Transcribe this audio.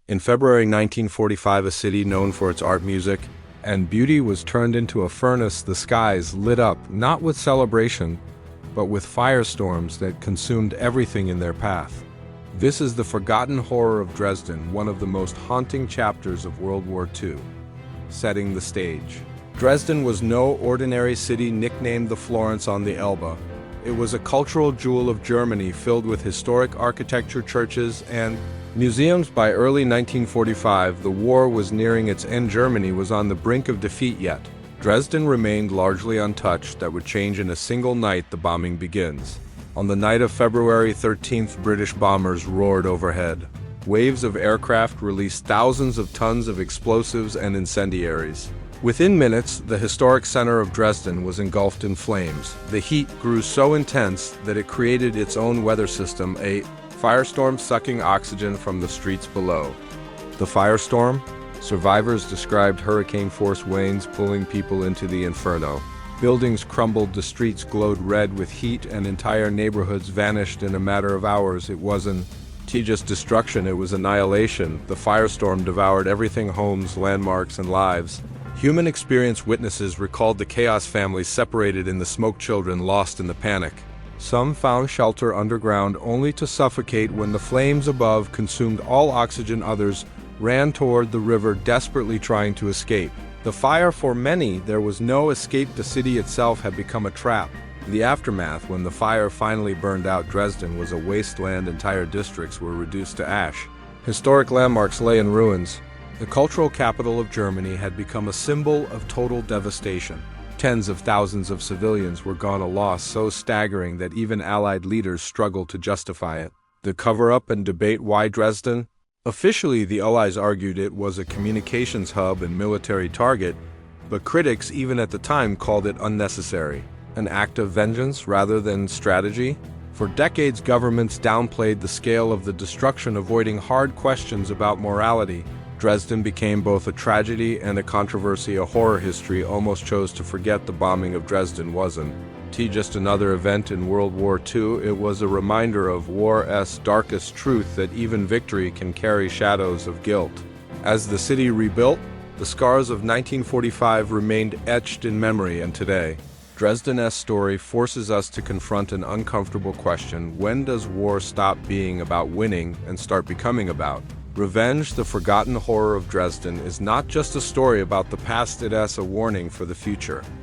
In February 1945, a city known for its art, music, and beauty was turned into a furnace. The skies lit up, not with celebration, but with firestorms that consumed everything in their path. This is the forgotten horror of Dresden, one of the most haunting chapters of World War II. Setting the stage. Dresden was no ordinary city nicknamed the Florence on the Elbe. It was a cultural jewel of Germany filled with historic architecture, churches, and museums. By early 1945, the war was nearing its end. Germany was on the brink of defeat, yet Dresden remained largely untouched. That would change in a single night. The bombing begins. On the night of February 13th, British bombers roared overhead. Waves of aircraft released thousands of tons of explosives and incendiaries. Within minutes, the historic center of Dresden was engulfed in flames. The heat grew so intense that it created its own weather system, a firestorm sucking oxygen from the streets below. The firestorm? Survivors described hurricane-force winds pulling people into the inferno. Buildings crumbled, the streets glowed red with heat, and entire neighborhoods vanished in a matter of hours. It wasn't just destruction, it was annihilation. The firestorm devoured everything: homes, landmarks, and lives. Human experience witnesses recalled the chaos: families separated in the smoke, children lost in the panic. Some found shelter underground only to suffocate when the flames above consumed all oxygen. Others ran toward the river, desperately trying to escape. The fire, for many, there was no escape. The city itself had become a trap. The aftermath, when the fire finally burned out, Dresden was a wasteland. Entire districts were reduced to ash. Historic landmarks lay in ruins. The cultural capital of Germany had become a symbol of total devastation. Tens of thousands of civilians were gone, a loss so staggering that even Allied leaders struggled to justify it. The cover-up and debate: why Dresden? Officially, the Allies argued it was a communications hub and military target, but critics, even at the time, called it unnecessary. An act of vengeance rather than strategy? For decades, governments downplayed the scale of the destruction, avoiding hard questions about morality. Dresden became both a tragedy and a controversy. A horror history almost chose to forget the bombing of Dresden wasn't just another event in World War II. It was a reminder of war's darkest truth, that even victory can carry shadows of guilt. As the city rebuilt, the scars of 1945 remained etched in memory, and today, Dresden's story forces us to confront an uncomfortable question: when does war stop being about winning and start becoming about revenge? The forgotten horror of Dresden is not just a story about the past, it is a warning for the future.